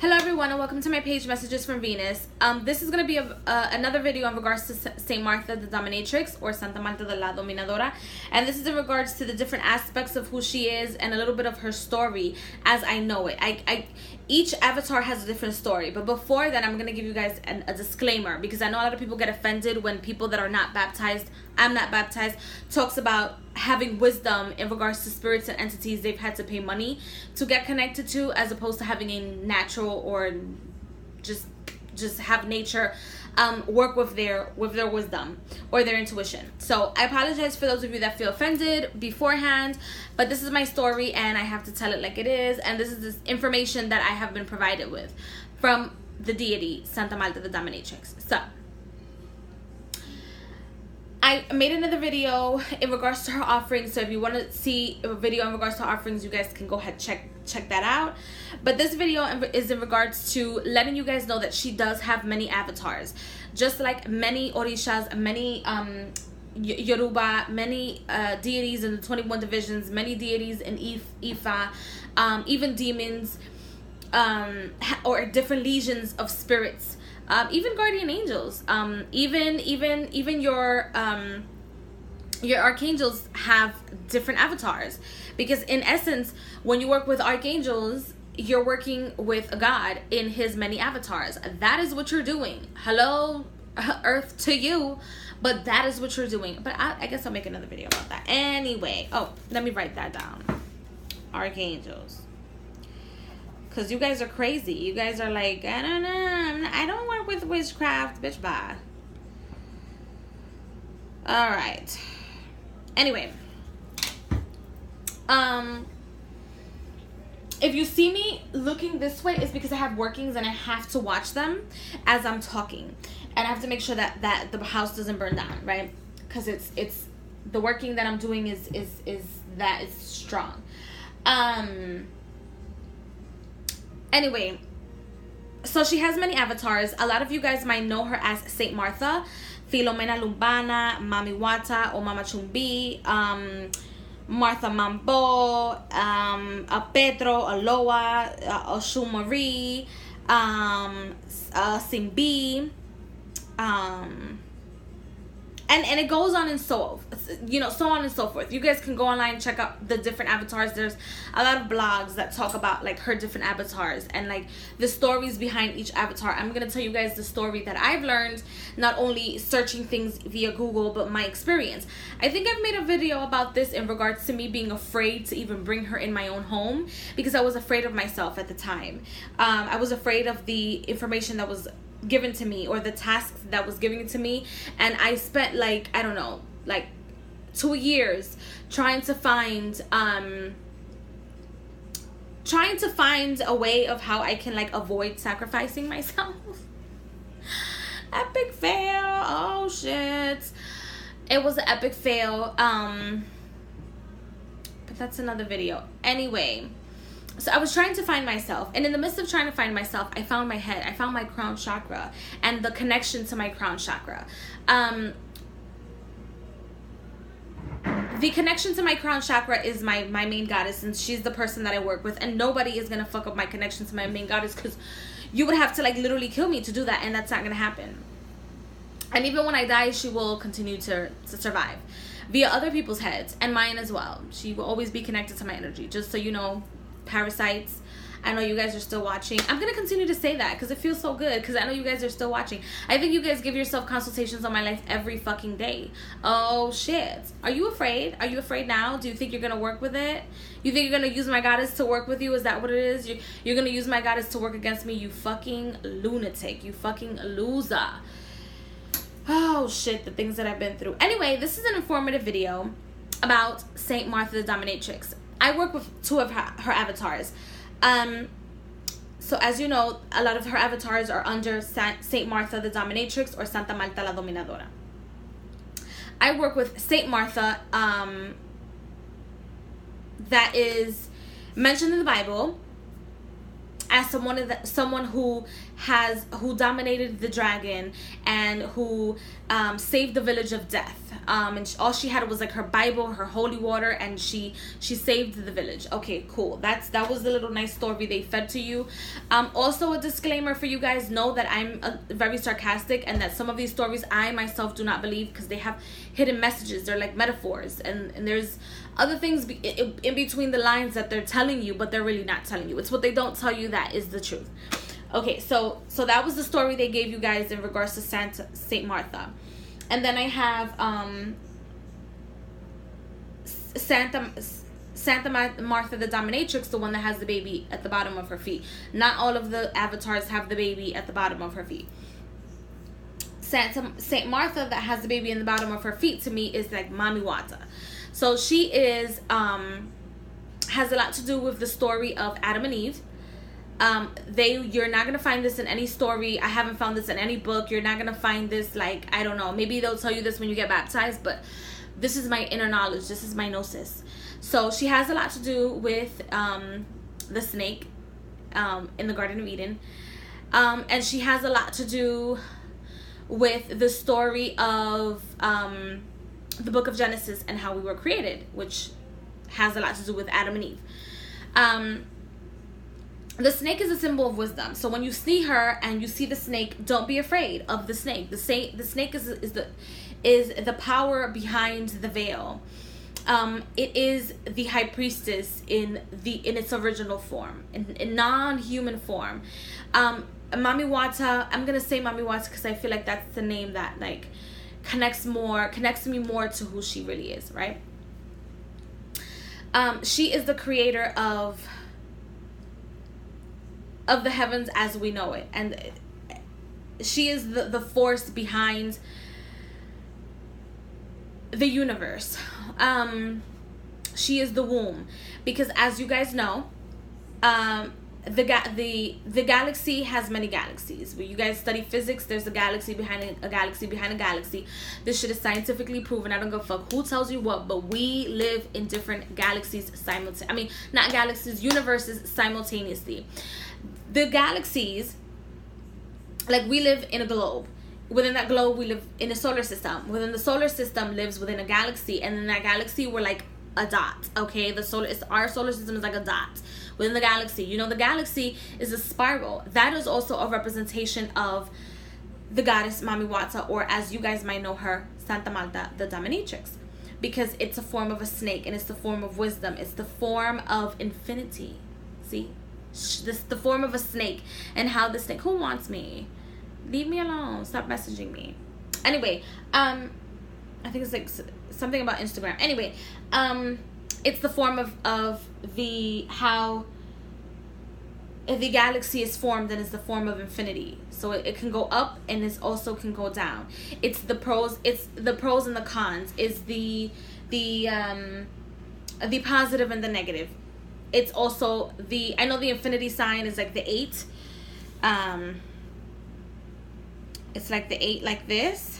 Hello everyone and welcome to my page Messages from Venus. This is going to be another video in regards to Saint Martha the dominatrix, or Santa Marta de la Dominadora, and this is in regards to the different aspects of who she is and a little bit of her story as I know it. Each avatar has a different story, but before that I'm going to give you guys a disclaimer, because I know a lot of people get offended when people that are not baptized, I'm not baptized, talks about having wisdom in regards to spirits and entities they've had to pay money to get connected to, as opposed to having a natural or just have nature work with their wisdom or their intuition. So I apologize for those of you that feel offended beforehand, but this is my story and I have to tell it like it is, and this is this information that I have been provided with from the deity Santa Marta the dominatrix. So I made another video in regards to her offerings, so if you want to see a video in regards to her offerings, you guys can go ahead check that out. But this video is in regards to letting you guys know that she does have many avatars, just like many orishas, many Yoruba, many deities in the 21 divisions, many deities in Ifa, even demons, or different legions of spirits. Even guardian angels, even your archangels have different avatars, because in essence when you work with archangels you're working with a god in his many avatars. That is what you're doing. Hello earth to you, but that is what you're doing. But I guess I'll make another video about that anyway. Oh, let me write that down. Archangels. Because you guys are crazy. You guys are like, I don't know. I don't work with witchcraft. Bitch, bye. Alright. Anyway. If you see me looking this way, it's because I have workings and I have to watch them as I'm talking. And I have to make sure that the house doesn't burn down, right? Because it's the working that I'm doing is strong. Anyway, so she has many avatars. A lot of you guys might know her as Saint Martha, Filomena Lumbana, Mami Wata, or Mama Chumbi, Martha Mambo, a Pedro, a Loa, Oshun Marie, Simbi, and it goes on and so on and so forth. You guys can go online and check out the different avatars. There's a lot of blogs that talk about like her different avatars and like the stories behind each avatar. I'm gonna tell you guys the story that I've learned, not only searching things via Google, but my experience. I think I've made a video about this in regards to me being afraid to even bring her in my own home, because I was afraid of myself at the time. I was afraid of the information that was given to me, or the tasks that was given to me, and I spent like, I don't know, like 2 years trying to find a way of how I can like avoid sacrificing myself. Epic fail. Oh shit, it was an epic fail. But that's another video. Anyway, so I was trying to find myself, and in the midst of trying to find myself, I found my head. I found my crown chakra and the connection to my crown chakra. The connection to my crown chakra is my main goddess, and she's the person that I work with, and nobody is gonna fuck up my connection to my main goddess, because you would have to like literally kill me to do that, and that's not gonna happen. And even when I die, she will continue to survive via other people's heads and mine as well. She will always be connected to my energy, just so you know. Parasites, I know you guys are still watching. I'm gonna continue to say that because it feels so good, because I know you guys are still watching. I think you guys give yourself consultations on my life every fucking day. Oh shit, are you afraid? Are you afraid now? Do you think you're gonna work with it? You think you're gonna use my goddess to work with you? Is that what it is? You're gonna use my goddess to work against me? You fucking lunatic, you fucking loser. Oh shit, the things that I've been through. Anyway, this is an informative video about Saint Martha the dominatrix. I work with 2 of her avatars. So as you know, a lot of her avatars are under Saint Martha the dominatrix, or Santa Marta la dominadora. I work with Saint Martha, that is mentioned in the Bible. as someone who dominated the dragon and who saved the village of death. And all she had was like her Bible, her holy water, and she saved the village. Okay, cool. That was the little nice story they fed to you. Also a disclaimer for you guys, know that I'm very sarcastic, and that some of these stories I myself do not believe, because they have hidden messages. They're like metaphors, and there's other things in between the lines that they're telling you, but they're really not telling you. It's what they don't tell you that is the truth. Okay, so that was the story they gave you guys in regards to Saint Martha. And then I have Santa Martha the dominatrix, the one that has the baby at the bottom of her feet. Not all of the avatars have the baby at the bottom of her feet. Saint Martha that has the baby in the bottom of her feet, to me, is like Mami Wata. So she is has a lot to do with the story of Adam and Eve. You're not gonna find this in any story. I haven't found this in any book. You're not gonna find this, like, I don't know, maybe they'll tell you this when you get baptized, but this is my inner knowledge. This is my gnosis. So she has a lot to do with the snake in the Garden of Eden, and she has a lot to do with the story of the book of Genesis and how we were created, which has a lot to do with Adam and Eve. The snake is a symbol of wisdom. So when you see her and you see the snake, don't be afraid of the snake. The snake is the power behind the veil. It is the high priestess in its original form, in non-human form. Mami Wata, I'm gonna say Mami Wata because I feel like that's the name that like connects me more to who she really is, right? She is the creator of the heavens as we know it, and she is the force behind the universe. She is the womb, because as you guys know, the galaxy has many galaxies. When you guys study physics, there's a galaxy behind a galaxy behind a galaxy. This shit is scientifically proven. I don't give a fuck who tells you what, but we live in different galaxies universes simultaneously. The galaxies, like, we live in a globe. Within that globe, we live in a solar system. Within the solar system lives within a galaxy, and in that galaxy, we're like a dot. Okay, our solar system is like a dot within the galaxy. You know, the galaxy is a spiral. That is also a representation of the goddess Mami Wata, or as you guys might know her, Santa Marta the dominatrix, because it's a form of a snake, and it's the form of wisdom. It's the form of infinity. See, this the form of a snake, and how the snake. Who wants me? Leave me alone. Stop messaging me. Anyway, I think it's like something about Instagram. Anyway, it's the form of how the galaxy is formed, and it's the form of infinity. So it can go up, and it also can go down. It's the pros and the cons. It's the positive and the negative. It's also I know the infinity sign is like the 8. It's like the 8 like this.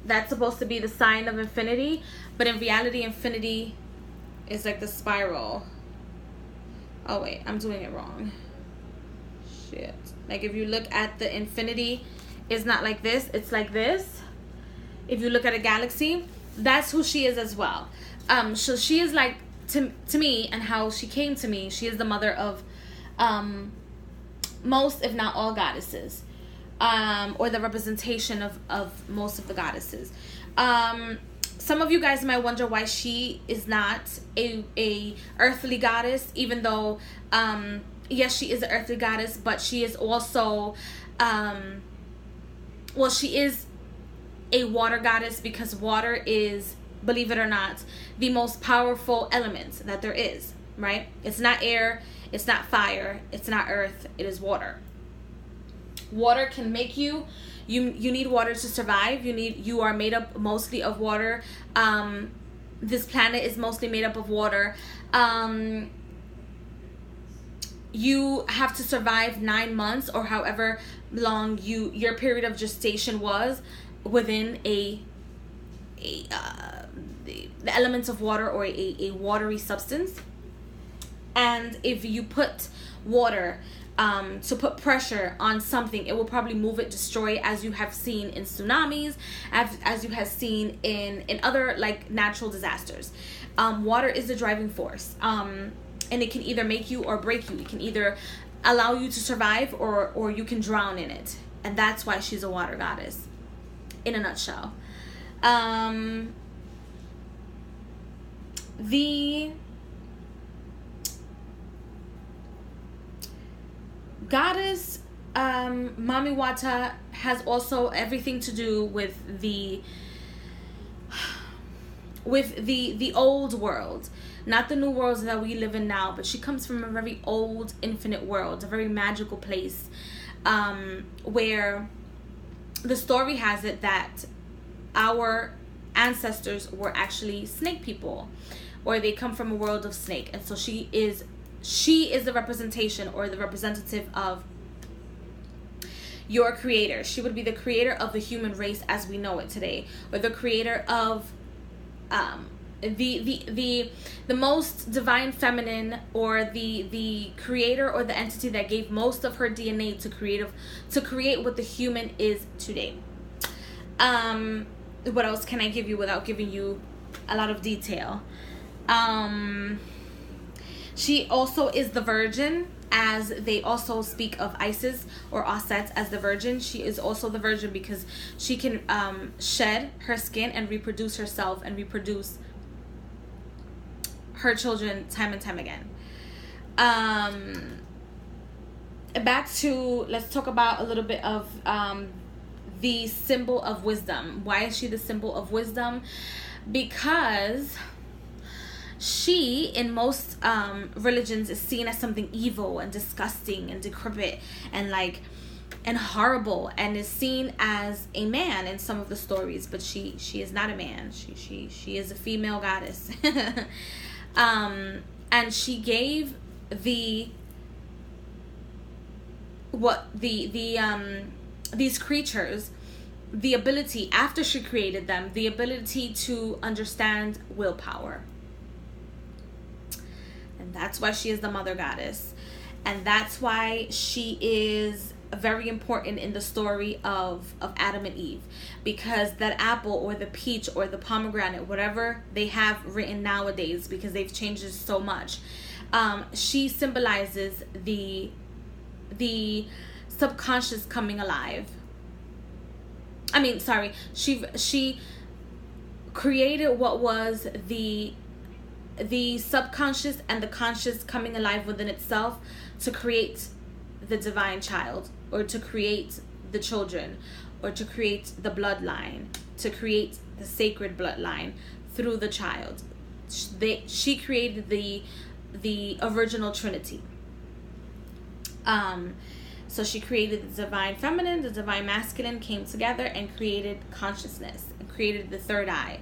That's supposed to be the sign of infinity, but in reality, infinity is like the spiral. Oh wait, I'm doing it wrong. Shit. Like, if you look at the infinity, it's not like this, it's like this. If you look at a galaxy, that's who she is as well. So she is like, to me, and how she came to me, she is the mother of most, if not all, goddesses. Or the representation of most of the goddesses. Some of you guys might wonder why she is not a earthly goddess, even though yes, she is an earthly goddess, but she is also she is a water goddess, because water is, believe it or not, the most powerful element that there is, right? It's not air, it's not fire, it's not earth, it is water. Water can make you need water to survive. You are made up mostly of water. This planet is mostly made up of water. You have to survive 9 months, or however long your period of gestation was, within the elements of water, or a watery substance. And if you put water to put pressure on something, it will probably move it, destroy it, as you have seen in tsunamis, as you have seen in other like natural disasters. Water is the driving force, and it can either make you or break you. It can either allow you to survive, or you can drown in it. And that's why she's a water goddess, in a nutshell. The goddess Mami Wata has also everything to do with the old world, not the new worlds that we live in now, but she comes from a very old infinite world, a very magical place, where the story has it that our ancestors were actually snake people, or they come from a world of snake. And so she is the representation, or the representative of your creator. She would be the creator of the human race as we know it today, or the creator of the most divine feminine, or the creator, or the entity that gave most of her DNA to create what the human is today. What else can I give you without giving you a lot of detail? She also is the virgin, as they also speak of Isis or Osset as the virgin. She is also the virgin because she can shed her skin and reproduce herself and reproduce her children time and time again. Back to, let's talk about a little bit of the symbol of wisdom. Why is she the symbol of wisdom? Because she, in most religions, is seen as something evil and disgusting and decrepit and horrible, and is seen as a man in some of the stories. But she is not a man. She is a female goddess. And she gave these creatures the ability, after she created them, the ability to understand willpower. And that's why she is the mother goddess. And that's why she is very important in the story of Adam and Eve. Because that apple, or the peach, or the pomegranate, whatever they have written nowadays, because they've changed it so much, she symbolizes the subconscious coming alive. She created what was the subconscious and the conscious coming alive within itself to create the divine child, or to create the children, or to create the bloodline, to create the sacred bloodline through the child. She created the original Trinity. So she created the divine feminine, the divine masculine came together and created consciousness, and created the third eye.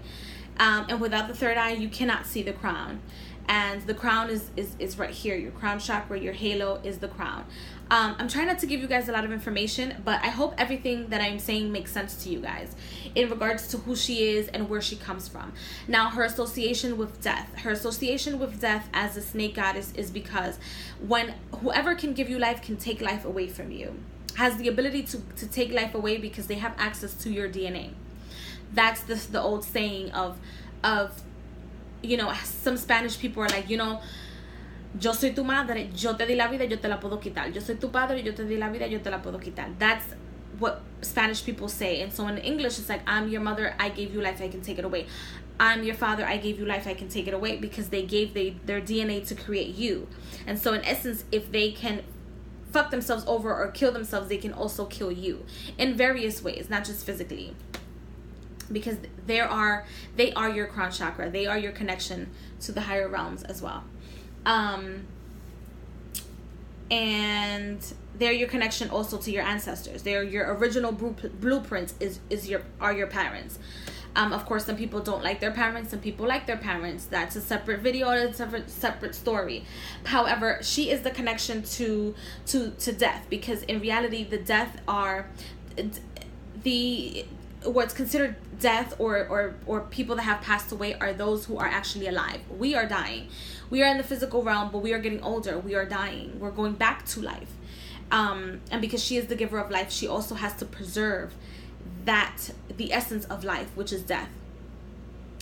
And without the third eye, you cannot see the crown. And the crown is right here. Your crown chakra, your halo is the crown. I'm trying not to give you guys a lot of information, but I hope everything that I'm saying makes sense to you guys in regards to who she is and where she comes from. Now, her association with death. Her association with death as a snake goddess is because when whoever can give you life can take life away from you, has the ability to take life away, because they have access to your DNA. That's the old saying of some Spanish people are like, yo soy tu madre, yo te di la vida, yo te la puedo quitar. Yo soy tu padre, yo te di la vida, yo te la puedo quitar. That's what Spanish people say. And so in English, it's like, I'm your mother, I gave you life, I can take it away. I'm your father, I gave you life, I can take it away, because they gave their DNA to create you. And so in essence, if they can fuck themselves over or kill themselves, they can also kill you in various ways, not just physically. Because they are your crown chakra. They are your connection to the higher realms as well. And they're your connection also to your ancestors. They're your original blueprints are your parents. Of course, some people don't like their parents. Some people like their parents. That's a separate video. It's a separate story. However, she is the connection to death, because in reality, the death are what's considered death or people that have passed away are those who are actually alive. We are dying. We are in the physical realm, but we are getting older. We are dying. We're going back to life. And because she is the giver of life, she also has to preserve the essence of life, which is death.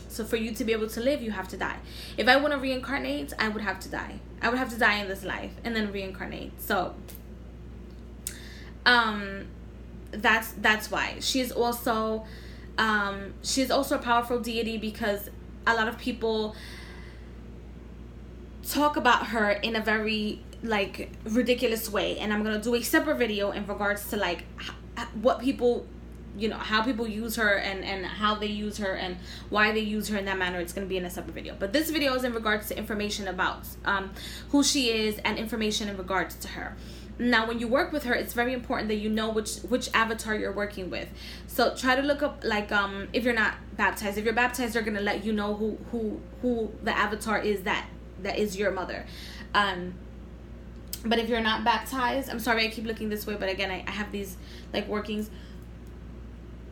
So for you to be able to live, you have to die. If I want to reincarnate, I would have to die. I would have to die in this life and then reincarnate. So that's why she is also a powerful deity, because a lot of people talk about her in a very like ridiculous way, and I'm gonna do a separate video in regards to like what people, you know, how people use her and how they use her and why they use her in that manner. It's going to be in a separate video, but this video is in regards to information about who she is and information in regards to her. Now when you work with her, it's very important that you know which avatar you're working with. So try to look up, like, if you're not baptized. If you're baptized, they're going to let you know who the avatar is that is your mother. But if you're not baptized, I'm sorry I keep looking this way, but again, I have these like workings.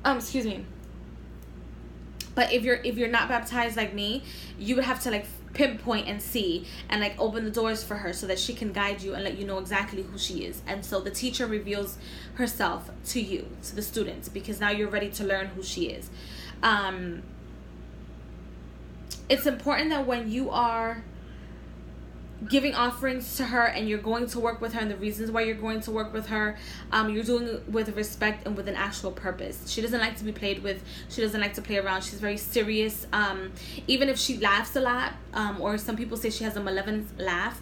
Excuse me. But if you're not baptized like me, you would have to like pinpoint and see and like open the doors for her so that she can guide you and let you know exactly who she is. And so the teacher reveals herself to you, to the students, because now you're ready to learn who she is. It's important that when you are giving offerings to her and you're going to work with her, and the reasons why you're going to work with her, you're doing it with respect and with an actual purpose. She doesn't like to be played with. She doesn't like to play around. She's very serious. Even if she laughs a lot, or some people say she has a malevolent laugh,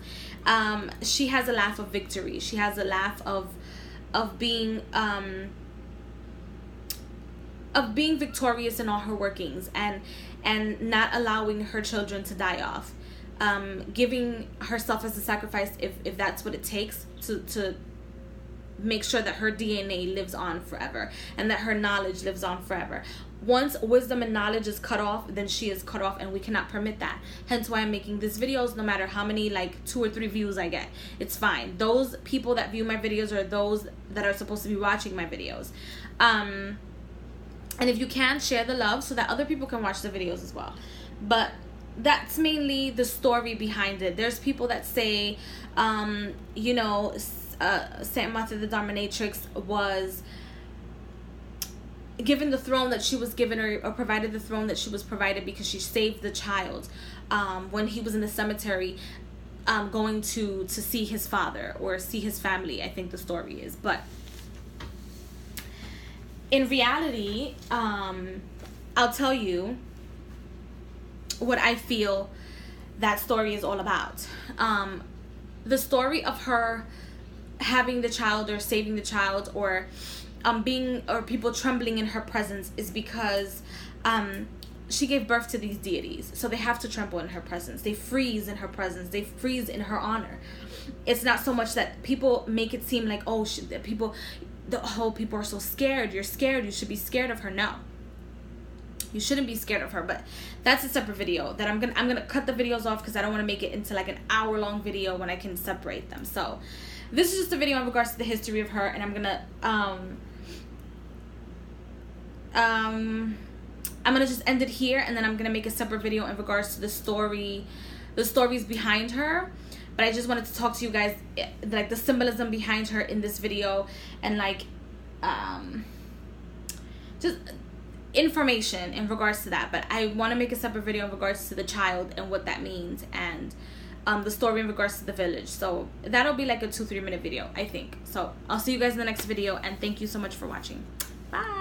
she has a laugh of victory. She has a laugh of being victorious in all her workings, and not allowing her children to die off. Giving herself as a sacrifice if that's what it takes to make sure that her DNA lives on forever and that her knowledge lives on forever. Once wisdom and knowledge is cut off, then she is cut off, and we cannot permit that. Hence why I'm making these videos, no matter how many, like 2 or 3 views I get. It's fine. Those people that view my videos are those that are supposed to be watching my videos. And if you can, share the love so that other people can watch the videos as well. But that's mainly the story behind it. There's people that say, you know, Saint Martha the dominatrix was given the throne that she was given, or provided the throne that she was provided because she saved the child when he was in the cemetery, going to see his father or see his family, I think the story is. But in reality, I'll tell you what I feel that story is all about. The story of her having the child or saving the child, or people trembling in her presence, is because she gave birth to these deities, so they have to tremble in her presence. They freeze in her presence. They freeze in her honor. It's not so much that people make it seem like, oh, people are so scared. You're scared. You should be scared of her. No. You shouldn't be scared of her, but that's a separate video that I'm gonna cut the videos off because I don't want to make it into like an hour-long video when I can separate them. So this is just a video in regards to the history of her, and I'm gonna just end it here, and then I'm gonna make a separate video in regards to the stories behind her. But I just wanted to talk to you guys like the symbolism behind her in this video, and like just information in regards to that. But I want to make a separate video in regards to the child and what that means, and the story in regards to the village. So that'll be like a 2-3 minute video, I think. So I'll see you guys in the next video, and thank you so much for watching. Bye.